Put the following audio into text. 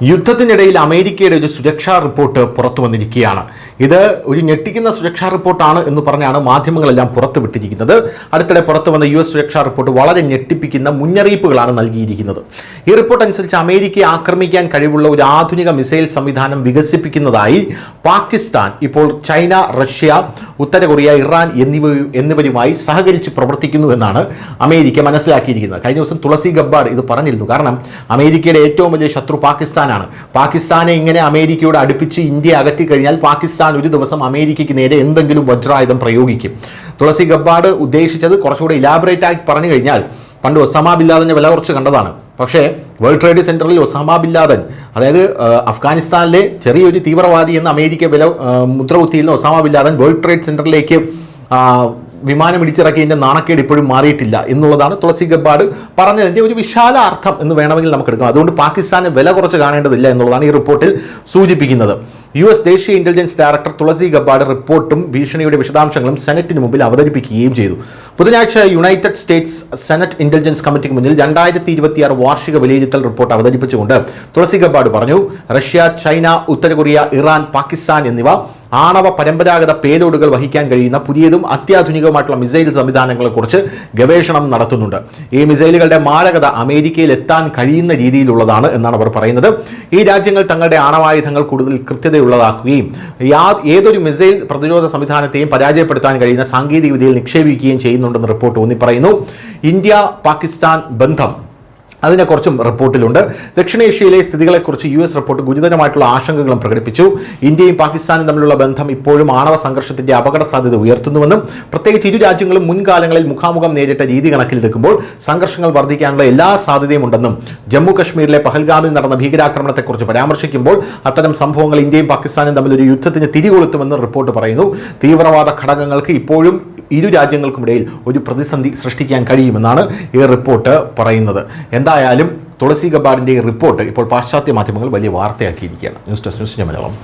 യുദ്ധത്തിനിടയിൽ അമേരിക്കയുടെ ഒരു സുരക്ഷാ റിപ്പോർട്ട് പുറത്തു വന്നിരിക്കുകയാണ്. ഇത് ഒരു ഞെട്ടിക്കുന്ന സുരക്ഷാ റിപ്പോർട്ടാണ് എന്ന് പറഞ്ഞാണ് മാധ്യമങ്ങളെല്ലാം പുറത്തുവിട്ടിരിക്കുന്നത്. അടുത്തിടെ പുറത്തു വന്ന US സുരക്ഷാ റിപ്പോർട്ട് വളരെ ഞെട്ടിപ്പിക്കുന്ന മുന്നറിയിപ്പുകളാണ് നൽകിയിരിക്കുന്നത്. ഈ റിപ്പോർട്ട് അനുസരിച്ച് അമേരിക്കയെ ആക്രമിക്കാൻ കഴിവുള്ള ഒരു ആധുനിക മിസൈൽ സംവിധാനം വികസിപ്പിക്കുന്നതായി പാകിസ്ഥാൻ ഇപ്പോൾ ചൈന, റഷ്യ, ഉത്തര കൊറിയ, ഇറാൻ എന്നിവരുമായി സഹകരിച്ച് പ്രവർത്തിക്കുന്നു എന്നാണ് അമേരിക്ക മനസ്സിലാക്കിയിരിക്കുന്നത്. കഴിഞ്ഞ ദിവസം തുളസി ഗബ്ബാർഡ് ഇത് പറഞ്ഞിരുന്നു. കാരണം അമേരിക്കയുടെ ഏറ്റവും വലിയ ശത്രു പാകിസ്ഥാനെ ഇങ്ങനെ അമേരിക്കയോട് അടുപ്പിച്ച് ഇന്ത്യ അകറ്റി കഴിഞ്ഞാൽ പാകിസ്ഥാൻ ഒരു ദിവസം അമേരിക്കയ്ക്ക് നേരെ എന്തെങ്കിലും വജ്രായുധം പ്രയോഗിക്കും. തുളസി ഗബ്ബാർഡ് ഉദ്ദേശിച്ചത് കുറച്ചുകൂടെ ഇലാബറേറ്റ് ആയി പറഞ്ഞു കഴിഞ്ഞാൽ പണ്ട് ഒസാമ ബിൻ ലാദനെ വില കുറച്ച് കണ്ടതാണ്. പക്ഷേ വേൾഡ് ട്രേഡ് സെൻറ്ററിൽ ഒസാമ ബിൻ ലാദൻ, അതായത് അഫ്ഗാനിസ്ഥാനിലെ ചെറിയൊരു തീവ്രവാദി എന്ന് അമേരിക്ക മുദ്ര കുത്തിയിരുന്ന Osama bin Laden world trade സെൻറ്ററിലേക്ക് വിമാനം ഇടിച്ചിറക്കിയതിൻ്റെ നാണക്കേട് ഇപ്പോഴും മാറിയിട്ടില്ല എന്നുള്ളതാണ് തുളസി ഗബ്ബാർഡ് പറഞ്ഞതിൻ്റെ ഒരു വിശാല അർത്ഥം എന്ന് വേണമെങ്കിൽ നമുക്ക് എടുക്കാം. അതുകൊണ്ട് പാകിസ്ഥാന് വില കുറച്ച് കാണേണ്ടതില്ല എന്നുള്ളതാണ് ഈ റിപ്പോർട്ടിൽ സൂചിപ്പിക്കുന്നത്. US ദേശീയ ഇന്റലിജൻസ് ഡയറക്ടർ തുളസി ഗബ്ബാർഡ് റിപ്പോർട്ടും ഭീഷണിയുടെ വിശദാംശങ്ങളും സെനറ്റിന് മുമ്പിൽ അവതരിപ്പിക്കുകയും ചെയ്തു. ബുധനാഴ്ച യുണൈറ്റഡ് സ്റ്റേറ്റ്സ് സെനറ്റ് ഇന്റലിജൻസ് കമ്മിറ്റിക്ക് മുന്നിൽ 2026 വാർഷിക വിലയിരുത്തൽ റിപ്പോർട്ട് അവതരിപ്പിച്ചുകൊണ്ട് തുളസി ഗബ്ബാർഡ് പറഞ്ഞു, റഷ്യ, ചൈന, ഉത്തര കൊറിയ, ഇറാൻ, പാകിസ്ഥാൻ എന്നിവ ആണവ പരമ്പരാഗത പേലോഡുകൾ വഹിക്കാൻ കഴിയുന്ന പുതിയതും അത്യാധുനികവുമായിട്ടുള്ള മിസൈൽ സംവിധാനങ്ങളെക്കുറിച്ച് ഗവേഷണം നടത്തുന്നുണ്ട്. ഈ മിസൈലുകളുടെ മാരകത അമേരിക്കയിൽ എത്താൻ കഴിയുന്ന രീതിയിലുള്ളതാണ് എന്നാണ് അവർ പറയുന്നത്. ഈ രാജ്യങ്ങൾ തങ്ങളുടെ ആണവായുധങ്ങൾ കൂടുതൽ കൃത്യതയുള്ളതാക്കുകയും ഏതൊരു മിസൈൽ പ്രതിരോധ സംവിധാനത്തെയും പരാജയപ്പെടുത്താൻ കഴിയുന്ന സാങ്കേതിക വിദ്യയിൽ നിക്ഷേപിക്കുകയും ചെയ്യുന്നുണ്ടെന്ന് റിപ്പോർട്ട് ഊന്നിപ്പറയുന്നു. ഇന്ത്യ പാകിസ്ഥാൻ ബന്ധം അതിനെക്കുറിച്ചും റിപ്പോർട്ടിലുണ്ട്. ദക്ഷിണേഷ്യയിലെ സ്ഥിതികളെക്കുറിച്ച് US റിപ്പോർട്ട് ഗുരുതരമായിട്ടുള്ള ആശങ്കകളും പ്രകടിപ്പിച്ചു. ഇന്ത്യയും പാകിസ്ഥാനും തമ്മിലുള്ള ബന്ധം ഇപ്പോഴും ആണവ സംഘർഷത്തിന്റെ അപകട സാധ്യത ഉയർത്തുന്നുവെന്നും പ്രത്യേകിച്ച് ഇരു രാജ്യങ്ങളും മുൻകാലങ്ങളിൽ മുഖാമുഖം നേരിട്ട രീതി കണക്കിലെടുക്കുമ്പോൾ സംഘർഷങ്ങൾ വർദ്ധിക്കാനുള്ള എല്ലാ സാധ്യതയും ഉണ്ടെന്നും ജമ്മു കശ്മീരിലെ പഹൽഗാമിൽ നടന്ന ഭീകരാക്രമണത്തെക്കുറിച്ച് പരാമർശിക്കുമ്പോൾ അത്തരം സംഭവങ്ങൾ ഇന്ത്യയും പാകിസ്ഥാനും തമ്മിൽ ഒരു യുദ്ധത്തിന് തിരികൊളുത്തുമെന്ന് റിപ്പോർട്ട് പറയുന്നു. തീവ്രവാദ ഘടകങ്ങൾക്ക് ഇപ്പോഴും ഇരു രാജ്യങ്ങൾക്കുമിടയിൽ ഒരു പ്രതിസന്ധി സൃഷ്ടിക്കാൻ കഴിയുമെന്നാണ് ഈ റിപ്പോർട്ട് പറയുന്നത്. എന്തായാലും തുളസി ഗബ്ബാർഡിൻ്റെ ഈ റിപ്പോർട്ട് ഇപ്പോൾ പാശ്ചാത്യ മാധ്യമങ്ങൾ വലിയ വാർത്തയാക്കിയിരിക്കുകയാണ്. News desk, news Malayalam.